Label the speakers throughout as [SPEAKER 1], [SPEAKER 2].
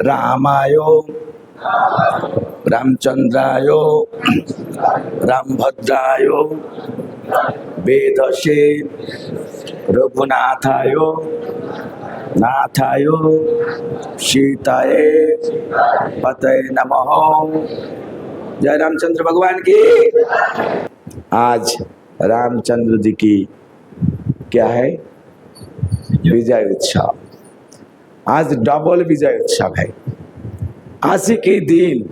[SPEAKER 1] रामायो रामचंद्रायो रामभद्रायो वेदसे रघुनाथायो नाथायो सीताये पतये नमः। जय रामचंद्र भगवान की। आज रामचंद्र जी की क्या है? विजय उत्सव। आज डबल विजय उत्सव है। आज के दिन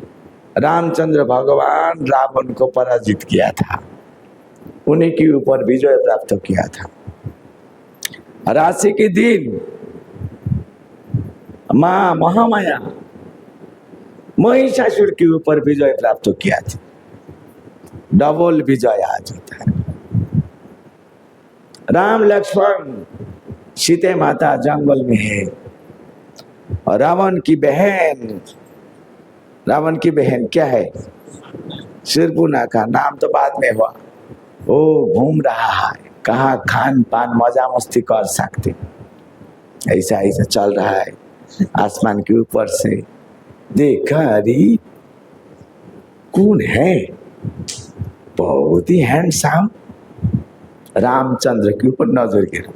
[SPEAKER 1] रामचंद्र भगवान रावण को पराजित किया था, उन्हीं के ऊपर विजय प्राप्त किया था। और आज के दिन मां महामाया महिषासुर के ऊपर विजय प्राप्त किया था। डबल विजय आज होता है। राम लक्ष्मण सीता माता जंगल में है और रावण की बहन क्या है? शूर्पणखा। नाम तो बाद में हुआ। वो घूम रहा है, कहाँ खान पान मजा मस्ती कर सकते, ऐसा ऐसा चल रहा है। आसमान के ऊपर से देखा, अरे कौन है? बहुत ही हैंडसम। रामचंद्र के ऊपर नजर गिरा।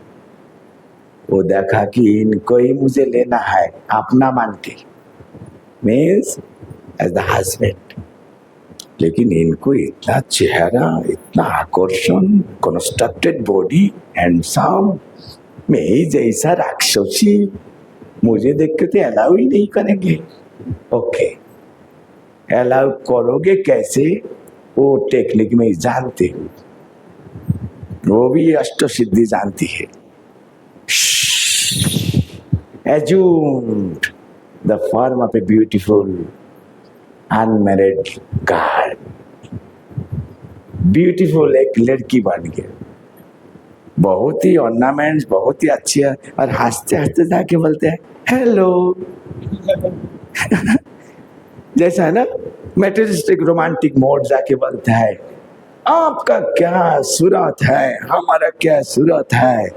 [SPEAKER 1] वो देखा कि इनको ही मुझे लेना है अपना मान के, मीन्स एज द हस्बैंड। लेकिन इनको इतना चेहरा, इतना आकर्षण, कंस्ट्रक्टेड बॉडी, हैंडसम, मैं जैसा राक्षसी, मुझे देख के तो अलाउ ही नहीं करेंगे। ओके, अलाउ करोगे कैसे? वो टेक्निक में जानते हो, वो भी अष्ट सिद्धि जानती है। Assumed the form of a beautiful unmarried girl. Beautiful एक लड़की बन गई, बहुत ही ऑर्नामेंट्स, बहुत ही अच्छी है। और हंसते हंसते जाके बोलते हैं हेलो। जैसा है ना, मेटेरियलिस्टिक रोमांटिक मोड जाके बोलता है आपका क्या सूरत है, हमारा क्या सूरत है।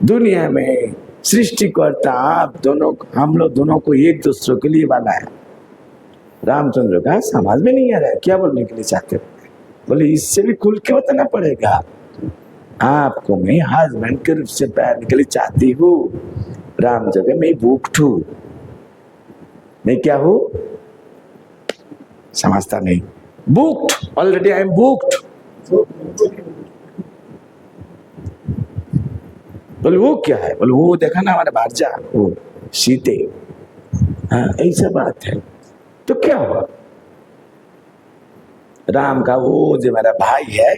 [SPEAKER 1] दुनिया में सृष्टिकर्ता आप दोनों, हम लोग दोनों को एक दूसरे के लिए बनाया। रामचंद्र का समझ में नहीं आ रहा है क्या बोलने के लिए चाहते हो। बोले इससे भी खुल के बताना पड़ेगा। आपको मैं हस्बैंड के रूप से पाने के लिए चाहती हूँ। राम जगह मैं बुक्ड हूँ। मैं क्या हूँ समझता नहीं। Booked, already I am booked. बोले वो क्या है? बोले वो देखा ना हमारे भार्जा, वो सीते। हाँ ऐसा बात है। तो क्या हुआ? राम का वो जो मेरा भाई है,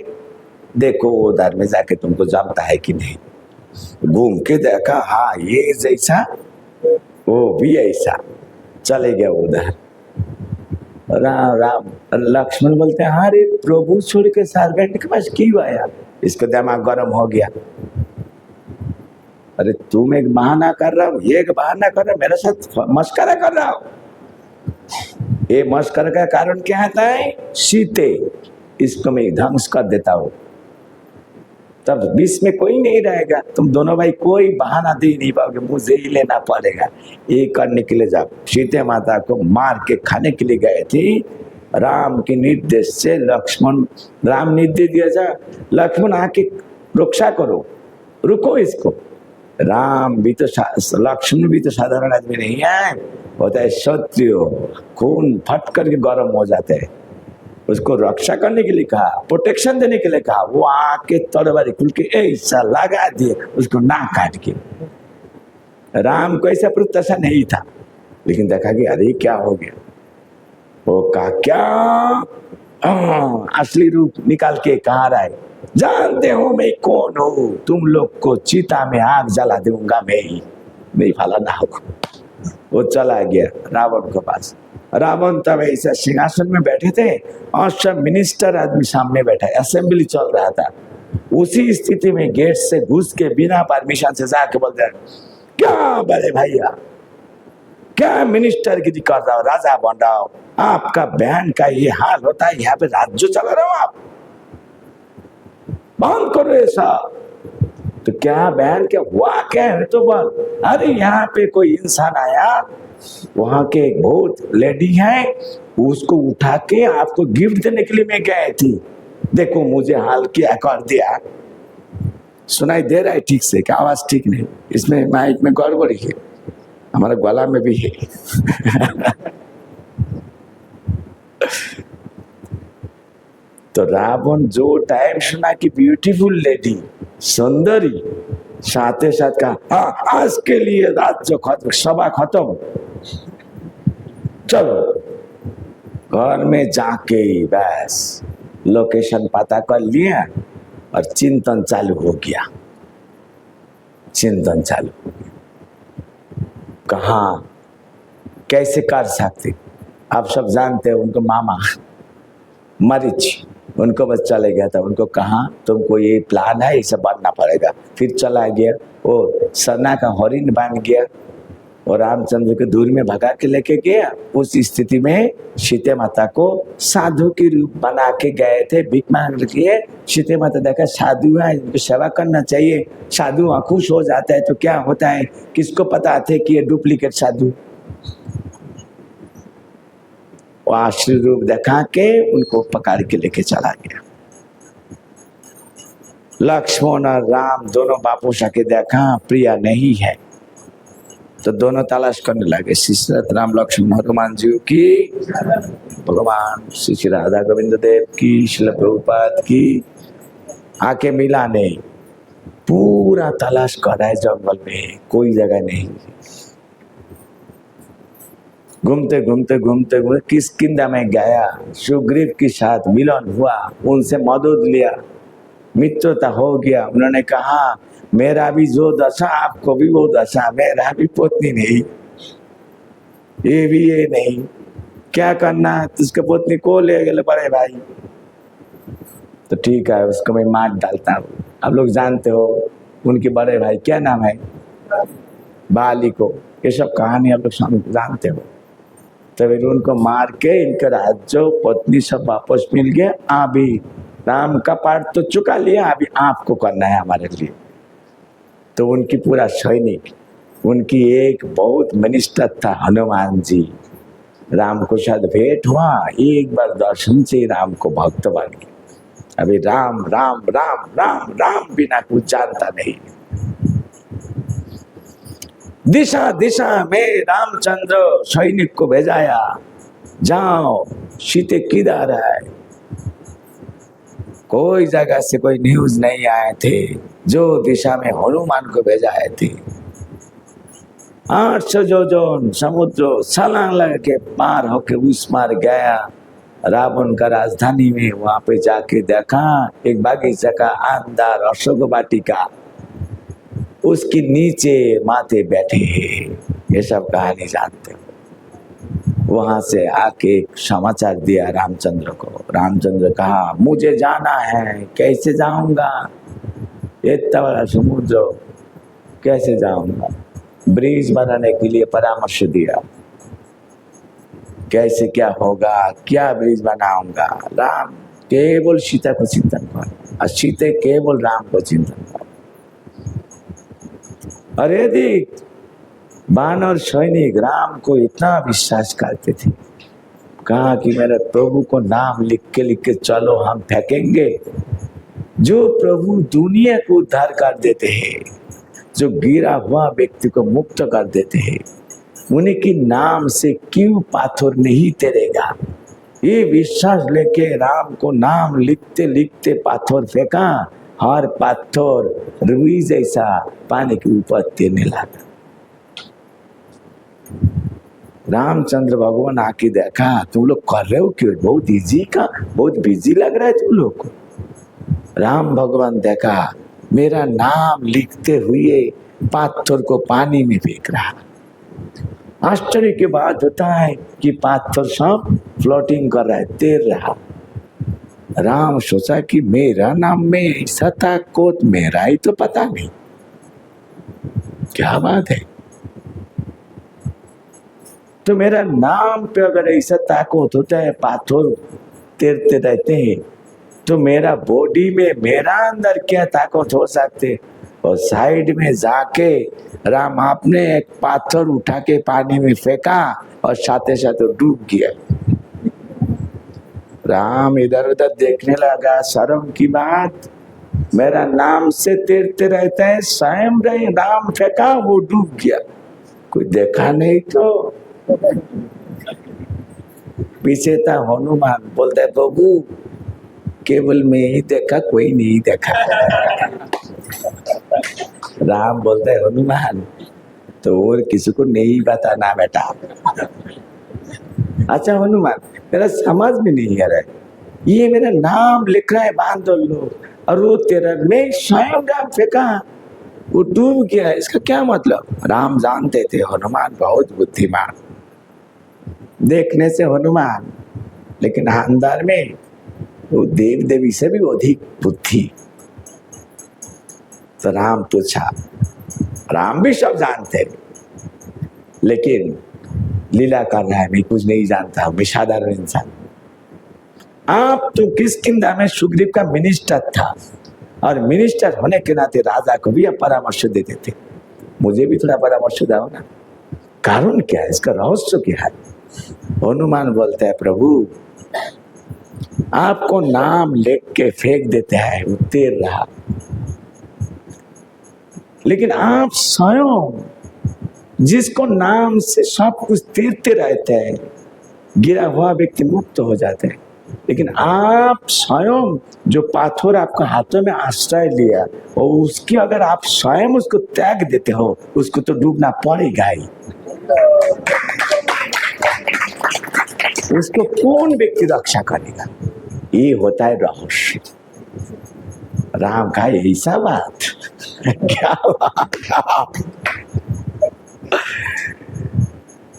[SPEAKER 1] देखो उधर में जाके तुमको जमता है कि नहीं। घूम के देखा, हाँ ये जैसा वो भी ऐसा। चले गया उधर। राम लक्ष्मण बोलते हैं हाँ रे प्रभु छोड़ के सर्वेंट के पास क्यों आया? इसका दिमाग गर्म हो गया। अरे तुम एक बहाना कर रहा हो, ये एक बहाना कर रहा हो, मेरे साथ मस्करा कर रहा हो। ये मस्करा का कारण क्या आता है? सीते, इसको मैं ध्वंस कर देता हूँ, तब बीच में कोई नहीं रहेगा। तुम दोनों भाई कोई बहाना दे नहीं पाओगे, मुझे ही लेना पड़ेगा। ये करने के लिए जाओ। सीते माता को मार के खाने के लिए गए थे। राम के निर्देश से लक्ष्मण, राम निर्देश दिया जा लक्ष्मण आके रक्षा करो, रुको इसको। राम भी तो, लक्ष्मण भी तो साधारण आदमी नहीं है, होता है क्षत्रिय, खून फट करके गर्म हो जाते हैं। उसको रक्षा करने के लिए कहा, प्रोटेक्शन देने के लिए कहा। वो आके तलवारी खुल के ऐसा लगा दिए उसको, ना काट के। राम को ऐसा प्रत्याशा नहीं था, लेकिन देखा कि अरे क्या हो गया। वो कहा क्या असली रूप निकाल के कहा रहा है, जानते हो मैं कौन हूँ? तुम लोग को चिता में आग जला दूंगा मैं ही, नहीं फला ना होगा। वो चला गया रावण के पास। रावण तब ऐसा सिंहासन में बैठे थे और सब मिनिस्टर आदमी सामने बैठा, असेंबली चल रहा था। उसी स्थिति में गेट से घुस के बिना परमिशन से जाके बोलते हैं क्या बड़े भैया, क्या मिनिस्टर गिरी कर रहा हो, राजा बन रहा हो, आपका बहन का ये हाल होता है, यहाँ पे राज्य चला रहे हो आप, बंद करो ऐसा। तो क्या बहन, क्या हुआ, क्या है तो बोल। अरे यहाँ पे कोई इंसान आया, वहां के एक बहुत लेडी है, उसको उठा के आपको गिफ्ट देने के लिए मैं गए थी, देखो मुझे हाल क्या कर दिया। सुनाई दे रहा है ठीक से? क्या आवाज ठीक नहीं? इसमें माइक में गड़बड़ी है, हमारे गला में भी है। तो रावण जो टाइम सुना कि ब्यूटीफुल लेडी, सुंदरी, साथ साथ कहा हाँ आज के लिए राज्य खत्म, सभा खत्म, चलो। घर में जाके बस लोकेशन पता कर लिया और चिंतन चालू हो गया। चिंतन चालू हो गया, कहाँ कैसे कर सकते। आप सब जानते हो उनको मामा मरीच, उनको बस चले गया था, उनको कहा तुमको ये प्लान है, इसे बनना पड़ेगा। फिर चला गया, वो सना का हरिण बन गया और रामचंद्र को दूर में भगा के लेके गया। उस स्थिति में सीता माता को साधु के रूप बना के गए थे, भीख मांग लिए। सीता माता देखा साधु है, इनको सेवा करना चाहिए। साधु खुश हो जाता है तो क्या होता है, किसको पता थे कि ये डुप्लीकेट साधु। आश्री रूप दिखा के उनको पकड़ के लेके चला गया। लक्ष्मण और राम दोनों बापू के देखा प्रिया नहीं है, तो दोनों तलाश करने लगे। श्री राम लक्ष्मण हनुमान जी की, भगवान श्री राधा गोविंद देव की, श्रील प्रभुपाद की। आके मिला नहीं, पूरा तलाश कर रहा है जंगल में, कोई जगह नहीं। घूमते घूमते घूमते घूमते किष्किंधा में गया, सुग्रीव के साथ मिलन हुआ, उनसे मदद लिया, मित्रता हो गया। उन्होंने कहा मेरा भी जो दशा आपको भी वो दशा, मेरा भी पत्नी नहीं, ये भी ये नहीं, क्या करना, उसके पत्नी को ले गए बड़े भाई। तो ठीक है, उसको मैं मार डालता हूँ। आप लोग जानते हो उनके बड़े भाई क्या नाम है, बाली को। ये सब कहानी आप लोग जानते हो। तो फिर उनको मार के इनके राज्य पत्नी सब वापस मिल गया। अभी राम का पाठ तो चुका लिया, अभी आपको करना है हमारे लिए। तो उनकी पूरा सैनिक, उनकी एक बहुत मिनिस्टर था हनुमान जी, राम को साथ भेंट हुआ, एक बार दर्शन से राम को भक्त बन गए। अभी राम राम राम राम राम बिना कुछ जानता नहीं। दिशा दिशा में रामचंद्र सैनिक को भेजाया, जाओ सीते किधर है। कोई जगह से कोई न्यूज नहीं आए थे। जो दिशा में हनुमान को भेजाए थे, 800 योजन समुद्र छलांग लगा के पार होके उस मार गया रावण का राजधानी में। वहां पे जाके देखा एक बागीचा का अंदर अशोक वाटिका, उसके नीचे माते बैठे हैं। ये सब कहानी जानते हो। वहां से आके समाचार दिया रामचंद्र को। रामचंद्र कहा मुझे जाना है, कैसे जाऊंगा, इतना बड़ा समुद्र कैसे जाऊंगा। ब्रिज बनाने के लिए परामर्श दिया, कैसे क्या होगा, क्या ब्रिज बनाऊंगा। राम केवल सीता को चिंतन कर, और सीते केवल राम को चिंतन कर। अरे देख, वानर सैनिक राम को इतना विश्वास करते थे, कहा कि मेरे प्रभु को नाम लिख के चलो हम फेंकेंगे। जो प्रभु दुनिया को उद्धार कर देते हैं, जो गिरा हुआ व्यक्ति को मुक्त कर देते हैं, उनके नाम से क्यों पाथर नहीं तैरेगा। ये विश्वास लेके राम को नाम लिखते लिखते पाथर फेंका। हर पाथर रुई जैसा पानी के ऊपर तैरने लगा। रामचंद्र भगवान आके देखा तुम लोग कर रहे हो क्यों, बहुत इजी का, बहुत बिजी लग रहा है तुम लोग को। राम भगवान देखा मेरा नाम लिखते हुए पाथर को पानी में फेंक रहा। आश्चर्य की बात होता है कि पाथर सब फ्लोटिंग कर रहा है, तैर रहा। राम सोचा कि मेरा नाम में ऐसा ताकत, मेरा ही तो पता नहीं, क्या बात है। तो मेरा नाम पे अगर ऐसा ताकत होता है, पाथर तैरते रहते हैं, तो मेरा बॉडी में, मेरा अंदर क्या ताकत हो सकते। और साइड में जाके राम आपने एक पाथर उठा के पानी में फेंका और साथे साथ डूब गया। राम इधर उधर देखने लगा, शर्म की बात, मेरा नाम से तैरते रहते हैं, स्वयं रहे राम फेंका वो डूब गया, कोई देखा नहीं तो। पीछे था हनुमान, बोलता है प्रभु केवल मैं ही देखा, कोई नहीं देखा। राम बोलता है हनुमान तो और किसी को नहीं बताना बेटा। अच्छा हनुमान मेरा समझ में नहीं आ रहा है, ये मेरा नाम लिख रहा है बांध लो और वो तेरा मैं स्वयं राम फेंका वो डूब गया, इसका क्या मतलब? राम जानते थे हनुमान बहुत बुद्धिमान, देखने से हनुमान लेकिन अंदर में वो देव देवी से भी अधिक बुद्धि। तो राम पूछा, राम भी सब जानते लेकिन लीला कर रहा है, मैं कुछ नहीं जानता, मैं साधारण इंसान। आप तो किष्किंधा में सुग्रीव का मिनिस्टर था और मिनिस्टर होने के नाते राजा को भी आप परामर्श देते थे, मुझे भी थोड़ा परामर्श दो ना, कारण क्या है, इसका रहस्य क्या है? हनुमान बोलते हैं प्रभु आपको नाम लिख के फेंक देते हैं, वो तैर रहा, लेकिन आप स्वयं जिसको नाम से सब कुछ तैरते रहते हैं, गिरा हुआ व्यक्ति मुक्त हो जाते हैं, लेकिन आप स्वयं जो पाथर आपका हाथों में आश्रय लिया और उसकी अगर आप स्वयं उसको त्याग देते हो, उसको तो डूबना पड़ेगा ही। उसको कौन व्यक्ति रक्षा करेगा? ये होता है रहस्य। राम का ऐसा बात क्या बात।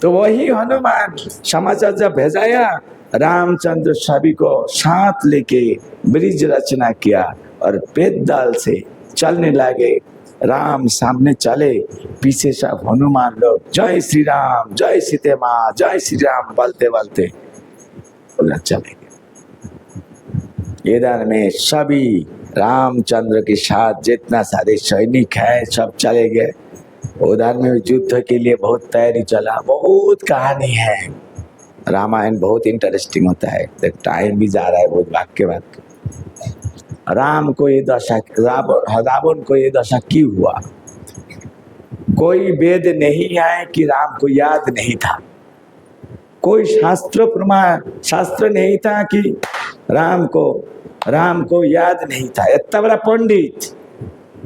[SPEAKER 1] तो वही हनुमान समाचार जब भेजाया, रामचंद्र सभी को साथ लेके ब्रिज रचना किया और पैदल से चलने लगे। राम सामने चले, पीछे सब हनुमान लोग जय श्री राम जय सीते माँ जय श्री राम बोलते बोलते चले गए। इधर में सभी रामचंद्र के साथ जितना सारे सैनिक है सब चले गए। उधर में युद्ध के लिए बहुत तैयारी चला, बहुत कहानी है, रामायण बहुत इंटरेस्टिंग होता है। टाइम भी जा रहा है बहुत भाग के बाद। राम को ये दशा, रावण को ये दशा क्यों हुआ? कोई वेद नहीं है कि राम को याद नहीं था, कोई शास्त्र प्रमाण शास्त्र नहीं था कि राम को याद नहीं था। इतना बड़ा पंडित,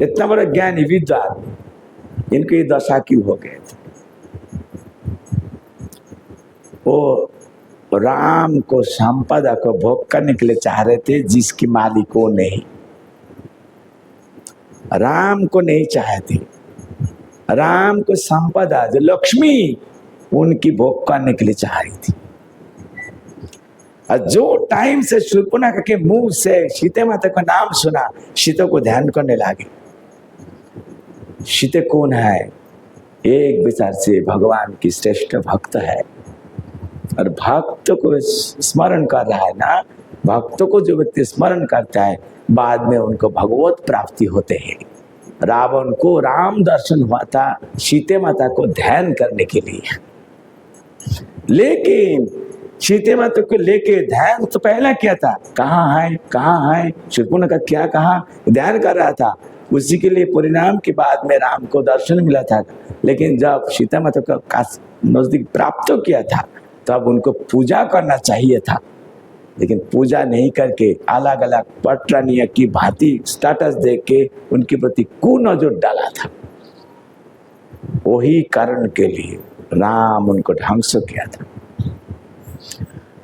[SPEAKER 1] इतना बड़ा ज्ञानी विद्वान, इनकी दशा क्यों हो गए थे? वो राम को संपदा को भोग करने के लिए चाह रहे थे, जिसकी मालिक को नहीं, राम को नहीं चाहते। राम को संपदा जो लक्ष्मी उनकी भोग करने के लिए चाह रही थी। और जो टाइम से शूर्पणखा के मुंह से सीते माता का नाम सुना, सीता को ध्यान करने लगे। सीते कौन है? एक विचार से भगवान की श्रेष्ठ भक्त है, और भक्त को स्मरण कर रहा है ना, भक्तों को जो व्यक्ति स्मरण करता है बाद में उनको भगवत प्राप्ति होते हैं। रावण को राम दर्शन हुआ था सीते माता को ध्यान करने के लिए, लेकिन सीते माता को लेके ध्यान तो पहला किया था, कहाँ है कहाँ है, शूर्पणखा क्या कहा, ध्यान कर रहा था। उसी के लिए परिणाम के बाद में राम को दर्शन मिला था। लेकिन जब सीता माता का नजदीक प्राप्त किया था तब उनको पूजा करना चाहिए था, लेकिन पूजा नहीं करके अलग अलग पटरानिया की भांति स्टेटस दे के उनके प्रति कुनजर डाला था। वही कारण के लिए राम उनको ढंग से किया था।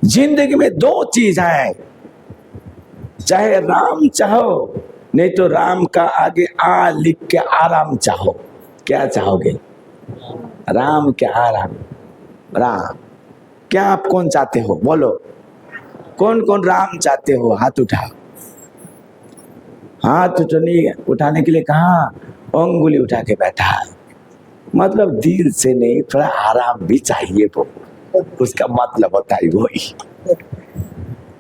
[SPEAKER 1] जिंदगी में दो चीज है, चाहे राम चाहो नहीं तो राम का आगे आ लिख के आराम चाहो। क्या चाहोगे? राम के आराम। राम क्या आप कौन चाहते हो? बोलो, कौन कौन राम चाहते हो? हाथ उठाओ। हाथ तो नहीं उठाने के लिए कहा अंगुली उठा के बैठा, मतलब दिल से नहीं, थोड़ा आराम भी चाहिए वो, उसका मतलब होता है वही।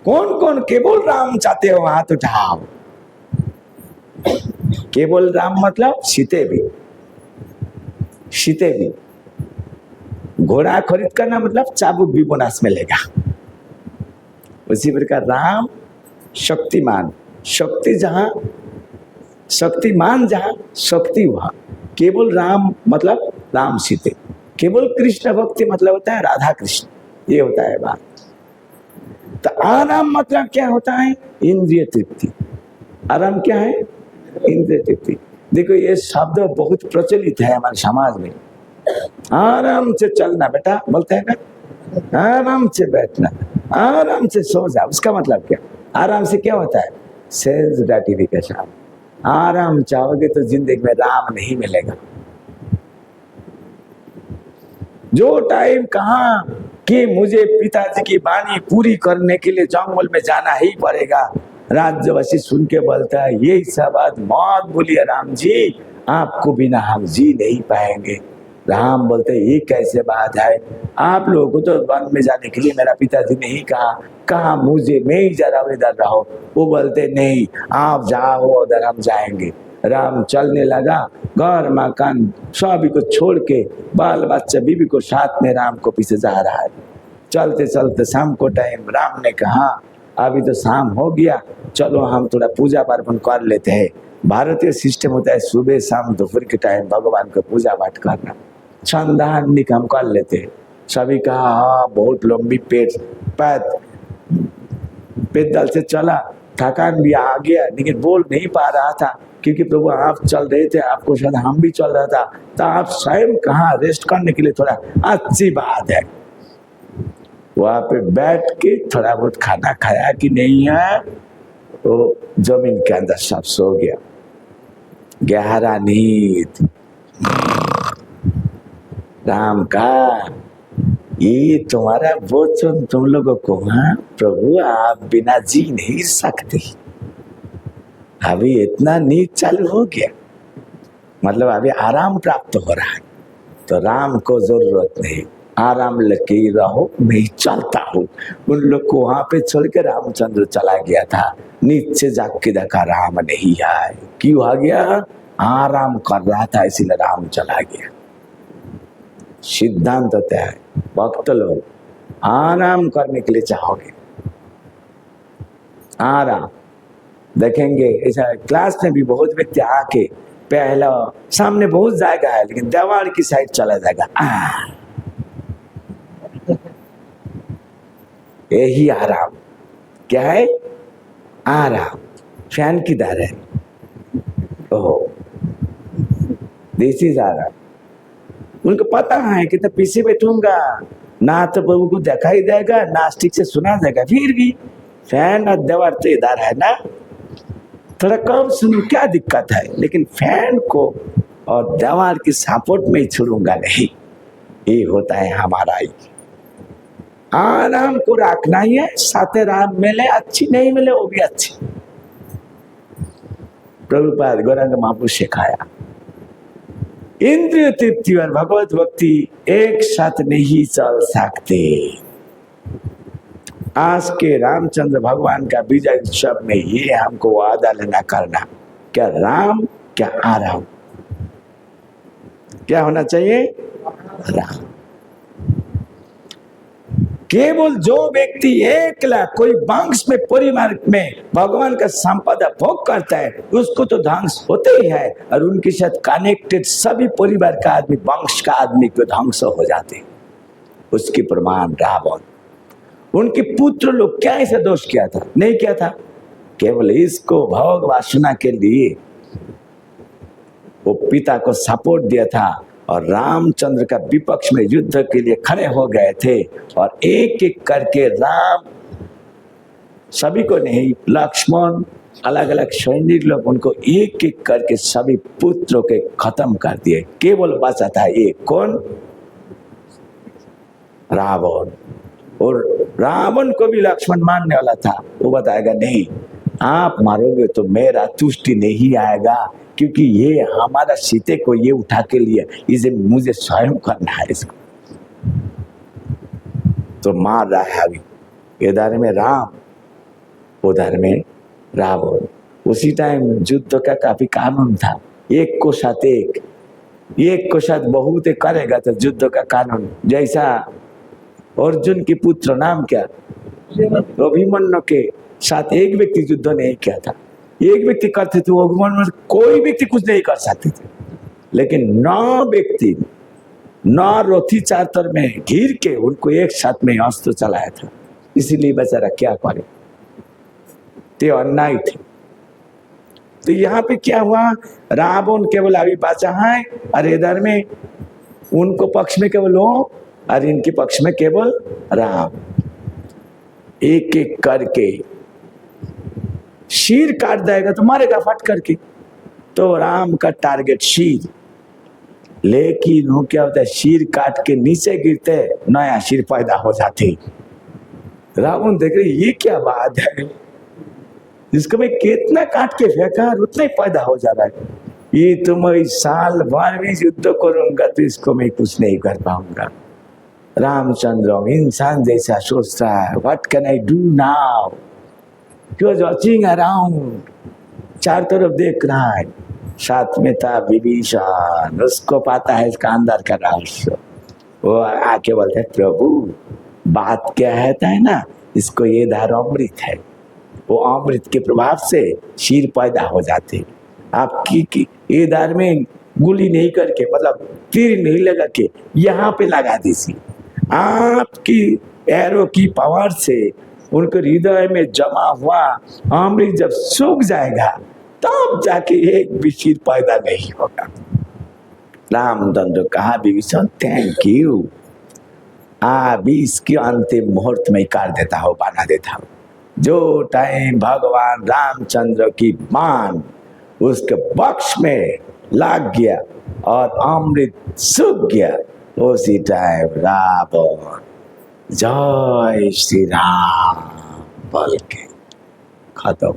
[SPEAKER 1] कौन कौन केवल राम चाहते हो? हाथ उठाओ। केवल राम मतलब सीते भी, सीते भी। घोड़ा खरीद करना मतलब चाबुक भी बोनस मिलेगा। उसी प्रकार राम शक्तिमान, शक्ति जहां, शक्तिमान जहां, शक्ति वहां। केवल राम मतलब राम सीते। केवल कृष्ण भक्ति मतलब होता है राधा कृष्ण, ये होता है बात। तो आराम मतलब क्या होता है? इंद्रिय तृप्ति। आराम क्या है? इंद्रिय तृप्ति। देखो ये शब्द बहुत प्रचलित है हमारे समाज में। आराम से चलना बेटा, बोलते हैं ना, आराम से बैठना, आराम से सो जा। उसका मतलब क्या? आराम से क्या होता है? Self gratification. आराम चाहोगे तो जिंदगी में राम नहीं मिलेगा। जो टाइम कहा कि मुझे पिताजी की वाणी पूरी करने के लिए जंगल में जाना ही पड़ेगा, राज्यवासी सुन के बोलता है यही सब बात मत बोलिए राम जी, आपको बिना हम जी नहीं पाएंगे। राम बोलते ये कैसे बात है? आप लोगों को तो वन में जाने के लिए मेरा पिताजी ने ही कहा मुझे, मैं ही जरा इधर रहो। वो बोलते नहीं, आप जाओ उधर, हम जाएंगे। राम चलने लगा, घर मकान सभी को छोड़ के, बाल बच्चा बीबी को साथ में राम को पीछे जा रहा है। चलते चलते शाम को टाइम, राम ने कहा अभी तो शाम हो गया, चलो हम थोड़ा पूजा पार्वण कर लेते हैं। भारतीय सिस्टम होता है सुबह शाम दोपहर के टाइम भगवान को पूजा पाठ करना, छंदान हम कर लेते हैं। सभी कहा हाँ, बहुत लंबी पैदल से चला, थकान भी आ गया, लेकिन बोल नहीं पा रहा था क्योंकि प्रभु आप चल रहे थे, आपको शायद हम भी चल रहा था, तो आप स्वयं कहा रेस्ट करने के लिए थोड़ा अच्छी बात है। वहां पे बैठ के थोड़ा बहुत खाना खाया कि नहीं है, तो जमीन के अंदर सब सो गया। गहरा नींद। राम का ये तुम्हारा वचन तुम लोगों को, हाँ प्रभु आप बिना जी नहीं सकते। अभी इतना नींद चालू हो गया, मतलब अभी आराम प्राप्त हो रहा है। तो राम को जरूरत नहीं, आराम लगे रहो, मैं चलता हूँ। उन लोग को वहां पे छोड़ के रामचंद्र चला गया था। नीचे जाग के देखा राम नहीं आए। क्यों आ गया? आराम कर रहा था इसीलिए राम चला गया। सिद्धांत होता है भक्त लोग आराम करने के लिए चाहोगे, आराम देखेंगे। ऐसा क्लास में भी बहुत व्यक्ति आके पहला सामने बहुत जाएगा है लेकिन दीवार की साइड चला जाएगा। यही आराम क्या है? आराम। फैन किधर है? ओहो, दिस इज आराम। उनको पता है कि तो पीछे बैठूंगा ना तो प्रभु को दिखाई देगा ना ठीक से सुना जाएगा, फिर भी फैन और दीवार तो इधर है ना, थोड़ा कम सुनू क्या दिक्कत है, लेकिन फैन को और दीवार की सपोर्ट में ही छोड़ूंगा नहीं। ये होता है हमारा ही। आराम को रखना ही है, साथे राम मिले अच्छी नहीं मिले वो भी अच्छी। प्रभुपाद गौरांग महाप्रभु सिखाया इंद्रिय तृप्ति और भगवत भक्ति एक साथ नहीं चल सकते। आज के रामचंद्र भगवान का विजय उत्सव में ये हमको वादा लेना करना, क्या राम क्या आराम, क्या होना चाहिए? राम। केवल जो व्यक्ति एकला कोई वंश में परिवार में भगवान का संपदा भोग करता है उसको तो ध्वंस होते ही है, और उनके साथ कनेक्टेड सभी परिवार का आदमी, वंश का आदमी को ध्वंस हो जाते। उसकी प्रमाण रावण। उनके पुत्र लोग क्या ऐसा दोष किया था? नहीं किया था, केवल इसको भोग वासना के लिए वो पिता को सपोर्ट दिया था और रामचंद्र का विपक्ष में युद्ध के लिए खड़े हो गए थे। और एक एक करके राम सभी को नहीं, लक्ष्मण अलग अलग सैनिक लोग उनको एक एक करके सभी पुत्रों के खत्म कर दिए। केवल बचा था एक, कौन? रावण। और रावण को भी लक्ष्मण मानने वाला था। वो बताएगा नहीं, आप मारोगे तो मेरा तुष्टि नहीं आएगा, क्योंकि ये हमारा सीते को ये उठा के लिए, इसे मुझे स्वयं करना है इसको। तो मार रहा है अभी, इधर में राम उधर में रावण। उसी टाइम युद्ध का काफी कानून था, एक को साथ एक को साथ बहुत करेगा तो युद्ध का कानून। जैसा अर्जुन के पुत्र नाम क्या, अभिमन्यु के साथ एक व्यक्ति युद्ध नहीं किया था। एक व्यक्ति करते थे, अभिमन्यु कोई व्यक्ति कुछ नहीं कर सकते थे, लेकिन 9 व्यक्ति 9 रथी चातर में घिर के उनको एक साथ में अस्त्र चलाया था। इसीलिए बेचारा क्या करे, ते अन्याय थे। तो यहाँ पे क्या हुआ, रावण केवल अभी बचा है और इधर में उनको पक्ष में केवल वो और इनके पक्ष में केवल राम। एक एक करके शीर काट देगा तो मारेगा फट करके। तो राम का टारगेट शीर, लेकिन वो क्या होता है, शीर काट के नीचे गिरते नया शीर पैदा हो जाते। रावण देख रहे ये क्या बात है, जिसको मैं कितना काट के फेंका उतना ही पैदा हो जा रहा है। ये तो मैं साल भर भी युद्ध करूंगा तो इसको मैं कुछ नहीं कर पाऊंगा। रामचंद्र इंसान जैसा सोच रहा है, what can I do now, क्यों वॉचिंग अराउंड, चार तरफ देख रहा है। साथ में था विभीषण, उसको पता है इसका अंदर का रहस्य। वो आके बोलते है प्रभु बात क्या है ना, इसको ये धार अमृत है, वो अमृत के प्रभाव से शीर पैदा हो जाते। आपकी ये धार में गुली नहीं करके, मतलब तीर नहीं लगा के यहाँ पे लगा दीजिए, आपकी एरो की पावर से उनके हृदय में जमा हुआ अमृत जब सूख जाएगा तब जाके एक भी शीर पैदा नहीं होगा। रामचंद्र कहा विभीषण थैंक यू, अभी इसके अंतिम मुहूर्त में कर देता हो, बना देता हो। जो टाइम भगवान रामचंद्र की बाण उसके पक्ष में लग गया और अमृत सूख गया, उसी टाइम रावण जय श्री राम बोल के खत्म।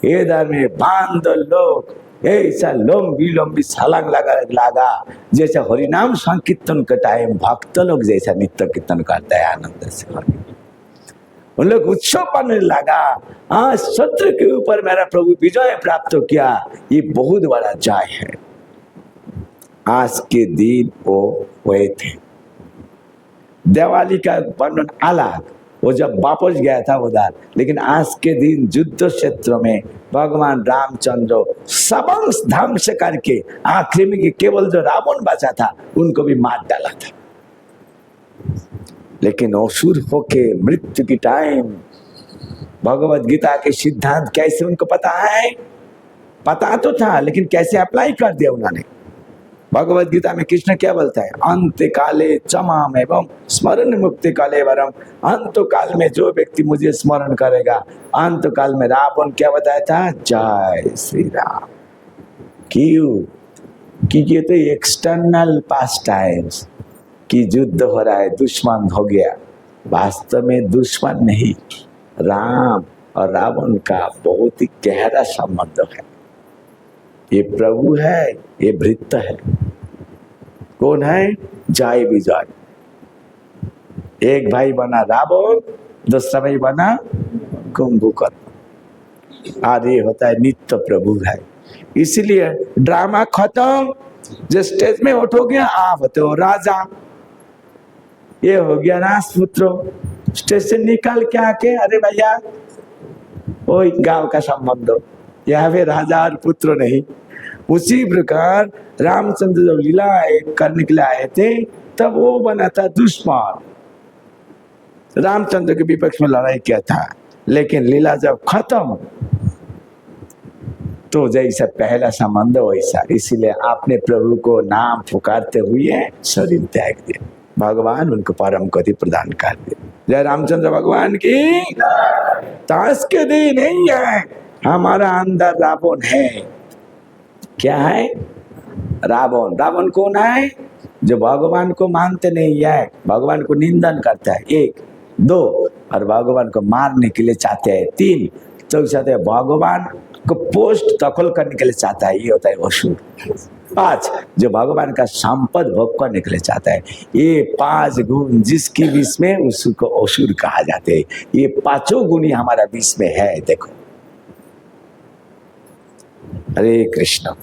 [SPEAKER 1] इधर में बांध लोग ऐसा लंबी लंबी छलांग लगा जैसे हरिनाम संकीर्तन के टाइम भक्त लोग जैसा नित्य कीर्तन करता है आनंद से। उन लोग उत्सव करने लगा, आज शत्रु के ऊपर मेरा प्रभु विजय प्राप्त किया, ये बहुत बड़ा जय है। आज के दिन वो हुए थे। दिवाली का वर्णन अलग, वो जब वापस गया था उधर, लेकिन आज के दिन युद्ध क्षेत्र में भगवान रामचंद्र सबंश ध्वंस करके आखिरी में केवल जो रावण बचा था उनको भी मार डाला था। लेकिन असुर होके मृत्यु की टाइम भगवत गीता के सिद्धांत कैसे उनको पता है, पता तो था लेकिन कैसे अप्लाई कर दिया उन्होंने। भगवत गीता में कृष्ण क्या बोलता है, अंत काले चमाम एवं स्मरण मुक्ति काले वरम। अंत काल में जो व्यक्ति मुझे स्मरण करेगा, अंत काल में रावण क्या बताया था, जय श्री राम। क्यों, क्योंकि ये तो एक्सटर्नल पास्ट टाइम्स की युद्ध हो रहा है, दुश्मन हो गया। वास्तव में दुश्मन नहीं, राम और रावण का बहुत ही गहरा संबंध है। ये प्रभु है, ये भृत्य है। कौन है, जय विजय। एक भाई बना रावण, दूसरा भाई बना कुंभकर्ण। और ये होता है नित्य प्रभु है। इसलिए ड्रामा खत्म, जो स्टेज में उठ हो गया, आप होते हो राजा, ये हो गया राजपुत्र। स्टेज से निकल के आके अरे भैया वो गांव का संबंध, यहाँ पे राजा और पुत्र नहीं। उसी प्रकार रामचंद्र जब लीला करने के लिए आए थे तब वो बना था दुश्मन, रामचंद्र के विपक्ष में लड़ाई किया था। लेकिन लीला जब खत्म तो जैसा पहला संबंध वैसा। इसीलिए आपने प्रभु को नाम पुकारते हुए शरीर त्याग दिया, भगवान उनको परम गति प्रदान कर दिया। जय रामचंद्र भगवान की। ताश के दिन नहीं है, हमारा अंदर रावण है। क्या है, रावण। रावण कौन है, जो भगवान को मानते नहीं है, भगवान को निंदन करता है, 1 2, और भगवान को मारने के लिए चाहते हैं, 3, तो चाहते हैं भगवान को पोस्ट दखल करने के लिए चाहता है, ये होता है असुर। 5, जो भगवान का संपद भोग करने के लिए चाहता है। ये 5 गुण जिसके बीच में उसको असुर कहा जाते हैं। ये 5 गुण ही हमारा बीच में है। देखो हरे कृष्ण।